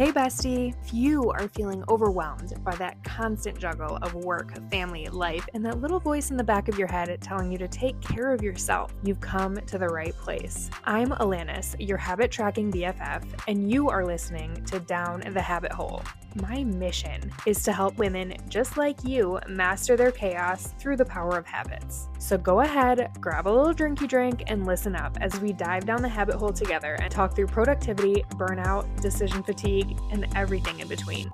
Hey bestie, if you are feeling overwhelmed by that constant juggle of work, family, life, and that little voice in the back of your head telling you to take care of yourself, you've come to the right place. I'm Alanis, your habit tracking BFF, and you are listening to Down the Habit Hole. My mission is to help women just like you master their chaos through the power of habits. So go ahead, grab a little drinky drink, and listen up as we dive down the habit hole together and talk through productivity, burnout, decision fatigue, and everything in between.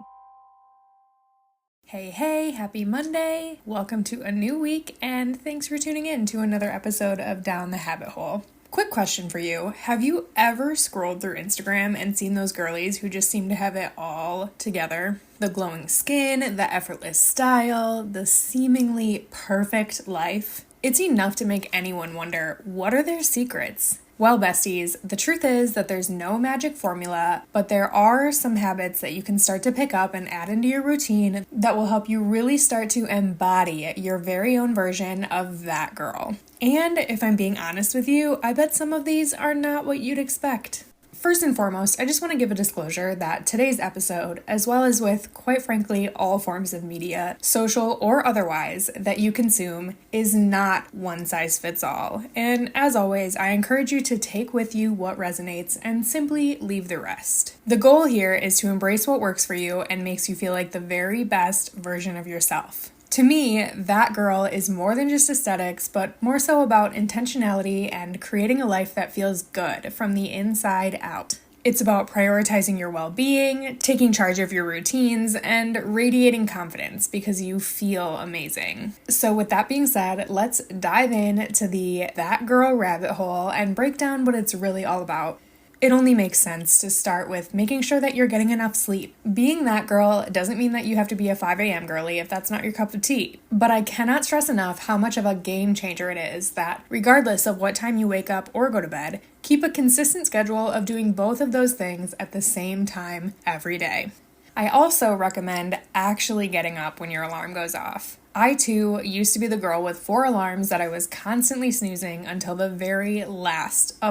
Hey, happy Monday. Welcome to a new week, and thanks for tuning in to another episode of Down the Habit Hole. Quick question for you. Have you ever scrolled through Instagram and seen those girlies who just seem to have it all together? The glowing skin, the effortless style, the seemingly perfect life. It's enough to make anyone wonder, what are their secrets? Well, besties, the truth is that there's no magic formula, but there are some habits that you can start to pick up and add into your routine that will help you really start to embody your very own version of that girl. And if I'm being honest with you, I bet some of these are not what you'd expect. First and foremost, I just want to give a disclosure that today's episode, as well as with, quite frankly, all forms of media, social or otherwise, that you consume, is not one size fits all. And as always, I encourage you to take with you what resonates and simply leave the rest. The goal here is to embrace what works for you and makes you feel like the very best version of yourself. To me, that girl is more than just aesthetics, but more so about intentionality and creating a life that feels good from the inside out. It's about prioritizing your well-being, taking charge of your routines, and radiating confidence because you feel amazing. So with that being said, let's dive into the That Girl rabbit hole and break down what it's really all about. It only makes sense to start with making sure that you're getting enough sleep. Being that girl doesn't mean that you have to be a 5 a.m. girly if that's not your cup of tea. But I cannot stress enough how much of a game changer it is that, regardless of what time you wake up or go to bed, keep a consistent schedule of doing both of those things at the same time every day. I also recommend actually getting up when your alarm goes off. I too used to be the girl with 4 alarms that I was constantly snoozing until the very last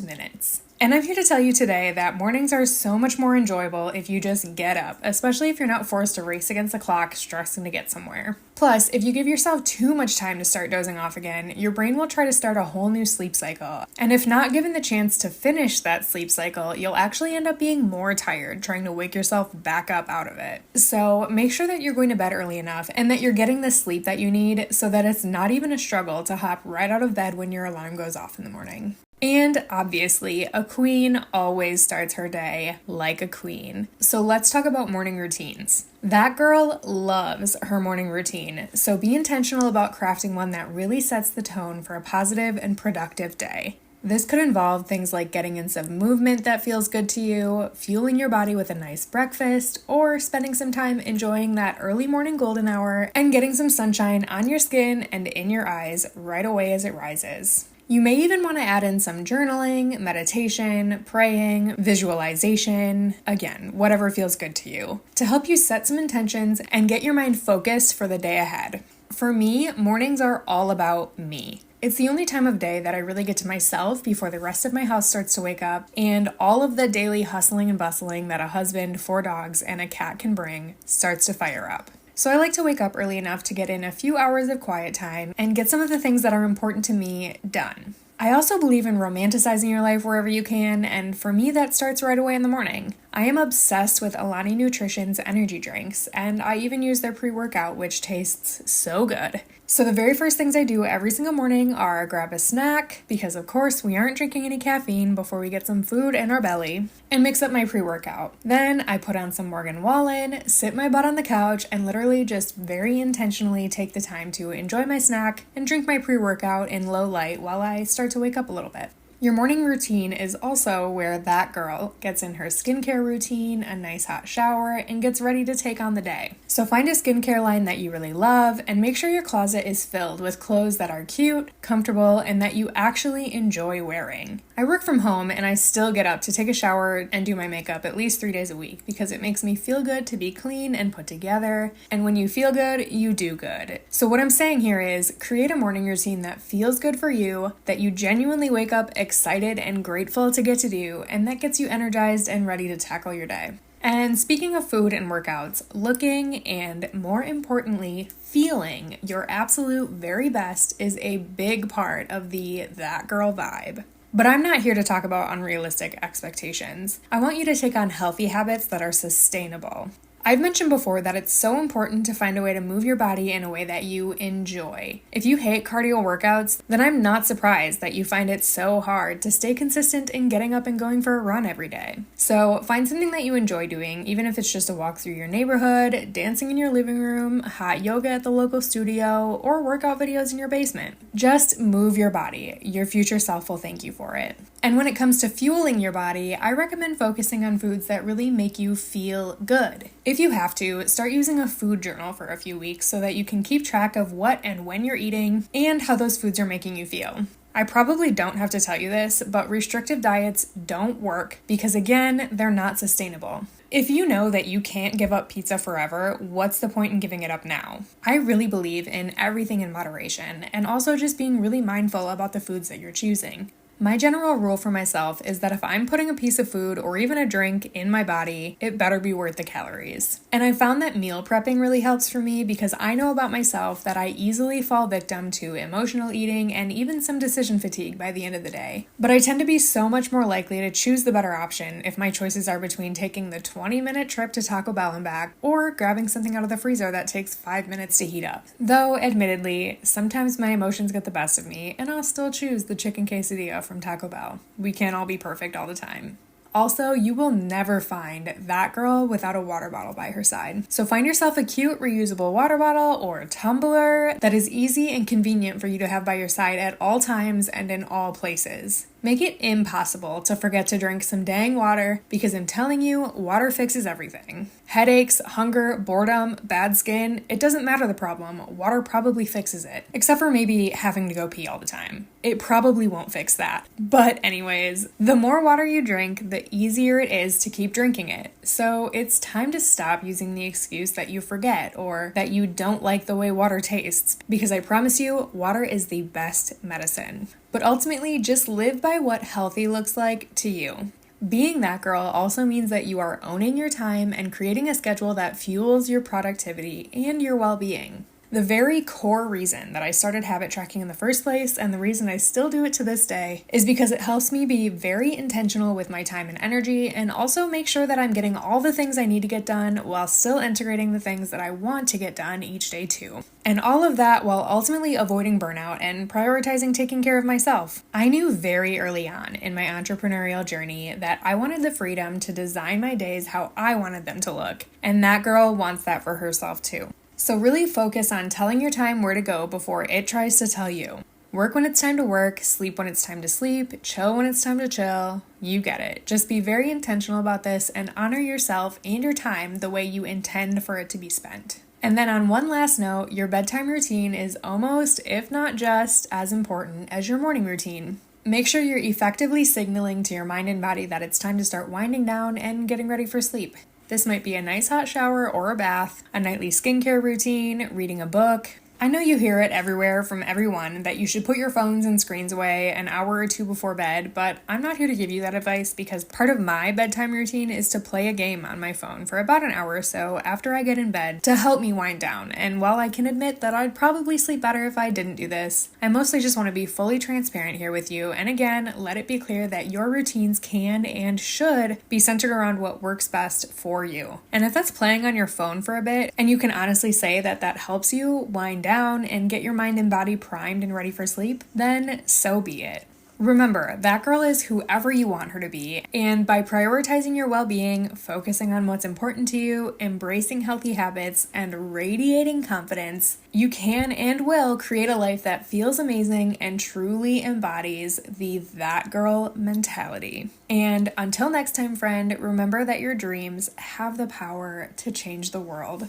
minutes. And I'm here to tell you today that mornings are so much more enjoyable if you just get up, especially if you're not forced to race against the clock stressing to get somewhere. Plus, if you give yourself too much time to start dozing off again, your brain will try to start a whole new sleep cycle. And if not given the chance to finish that sleep cycle, you'll actually end up being more tired trying to wake yourself back up out of it. So make sure that you're going to bed early enough and that you're getting the sleep that you need so that it's not even a struggle to hop right out of bed when your alarm goes off in the morning. And obviously, a queen always starts her day like a queen. So let's talk about morning routines. That girl loves her morning routine, so be intentional about crafting one that really sets the tone for a positive and productive day. This could involve things like getting in some movement that feels good to you, fueling your body with a nice breakfast, or spending some time enjoying that early morning golden hour and getting some sunshine on your skin and in your eyes right away as it rises. You may even want to add in some journaling, meditation, praying, visualization, again, whatever feels good to you, to help you set some intentions and get your mind focused for the day ahead. For me, mornings are all about me. It's the only time of day that I really get to myself before the rest of my house starts to wake up and all of the daily hustling and bustling that a husband, 4 dogs, and a cat can bring starts to fire up. So I like to wake up early enough to get in a few hours of quiet time and get some of the things that are important to me done. I also believe in romanticizing your life wherever you can, and for me that starts right away in the morning. I am obsessed with Alani Nutrition's energy drinks, and I even use their pre-workout, which tastes so good. So the very first things I do every single morning are grab a snack, because of course we aren't drinking any caffeine before we get some food in our belly, and mix up my pre-workout. Then I put on some Morgan Wallen, sit my butt on the couch, and literally just very intentionally take the time to enjoy my snack and drink my pre-workout in low light while I start to wake up a little bit. Your morning routine is also where that girl gets in her skincare routine, a nice hot shower, and gets ready to take on the day. So find a skincare line that you really love and make sure your closet is filled with clothes that are cute, comfortable, and that you actually enjoy wearing. I work from home and I still get up to take a shower and do my makeup at least 3 days a week because it makes me feel good to be clean and put together. And when you feel good, you do good. So what I'm saying here is create a morning routine that feels good for you, that you genuinely wake up excited and grateful to get to do, and that gets you energized and ready to tackle your day. And speaking of food and workouts, looking and more importantly, feeling your absolute very best is a big part of the that girl vibe. But I'm not here to talk about unrealistic expectations. I want you to take on healthy habits that are sustainable. I've mentioned before that it's so important to find a way to move your body in a way that you enjoy. If you hate cardio workouts, then I'm not surprised that you find it so hard to stay consistent in getting up and going for a run every day. So find something that you enjoy doing, even if it's just a walk through your neighborhood, dancing in your living room, hot yoga at the local studio, or workout videos in your basement. Just move your body. Your future self will thank you for it. And when it comes to fueling your body, I recommend focusing on foods that really make you feel good. If you have to, start using a food journal for a few weeks so that you can keep track of what and when you're eating and how those foods are making you feel. I probably don't have to tell you this, but restrictive diets don't work because, again, they're not sustainable. If you know that you can't give up pizza forever, what's the point in giving it up now? I really believe in everything in moderation and also just being really mindful about the foods that you're choosing. My general rule for myself is that if I'm putting a piece of food or even a drink in my body, it better be worth the calories. And I found that meal prepping really helps for me because I know about myself that I easily fall victim to emotional eating and even some decision fatigue by the end of the day. But I tend to be so much more likely to choose the better option if my choices are between taking the 20-minute trip to Taco Bell and back or grabbing something out of the freezer that takes 5 minutes to heat up. Though, admittedly, sometimes my emotions get the best of me and I'll still choose the chicken quesadilla from Taco Bell. We can't all be perfect all the time. Also, you will never find that girl without a water bottle by her side. So find yourself a cute reusable water bottle or a tumbler that is easy and convenient for you to have by your side at all times and in all places. Make it impossible to forget to drink some dang water because I'm telling you, water fixes everything. Headaches, hunger, boredom, bad skin, it doesn't matter the problem, water probably fixes it. Except for maybe having to go pee all the time. It probably won't fix that. But anyways, the more water you drink, the easier it is to keep drinking it. So it's time to stop using the excuse that you forget or that you don't like the way water tastes. Because I promise you, water is the best medicine. But ultimately, just live by what healthy looks like to you. Being that girl also means that you are owning your time and creating a schedule that fuels your productivity and your well-being. The very core reason that I started habit tracking in the first place, and the reason I still do it to this day, is because it helps me be very intentional with my time and energy, and also make sure that I'm getting all the things I need to get done while still integrating the things that I want to get done each day too. And all of that while ultimately avoiding burnout and prioritizing taking care of myself. I knew very early on in my entrepreneurial journey that I wanted the freedom to design my days how I wanted them to look, and that girl wants that for herself too. So really focus on telling your time where to go before it tries to tell you. Work when it's time to work, sleep when it's time to sleep, chill when it's time to chill. You get it. Just be very intentional about this and honor yourself and your time the way you intend for it to be spent. And then on one last note, your bedtime routine is almost, if not just, as important as your morning routine. Make sure you're effectively signaling to your mind and body that it's time to start winding down and getting ready for sleep. This might be a nice hot shower or a bath, a nightly skincare routine, reading a book. I know you hear it everywhere from everyone that you should put your phones and screens away an hour or two before bed, but I'm not here to give you that advice because part of my bedtime routine is to play a game on my phone for about an hour or so after I get in bed to help me wind down. And while I can admit that I'd probably sleep better if I didn't do this, I mostly just want to be fully transparent here with you. And again, let it be clear that your routines can and should be centered around what works best for you. And if that's playing on your phone for a bit, and you can honestly say that that helps you wind down and get your mind and body primed and ready for sleep, then so be it. Remember, that girl is whoever you want her to be, and by prioritizing your well-being, focusing on what's important to you, embracing healthy habits, and radiating confidence, you can and will create a life that feels amazing and truly embodies the that girl mentality. And until next time, friend, remember that your dreams have the power to change the world.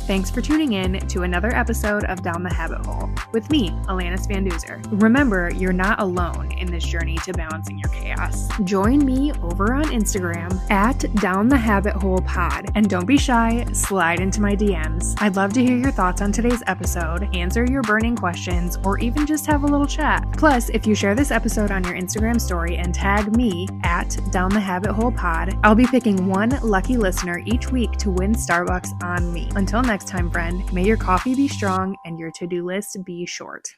Thanks for tuning in to another episode of Down the Habit Hole with me, Alanis Van Duzer. Remember, you're not alone in this journey to balancing your chaos. Join me over on Instagram at Down the Habit Hole Pod. And don't be shy, slide into my DMs. I'd love to hear your thoughts on today's episode, answer your burning questions, or even just have a little chat. Plus, if you share this episode on your Instagram story and tag me at Down the Habit Hole Pod, I'll be picking one lucky listener each week to win Starbucks on me. Until next time, friend, may your coffee be strong and your to-do list be short.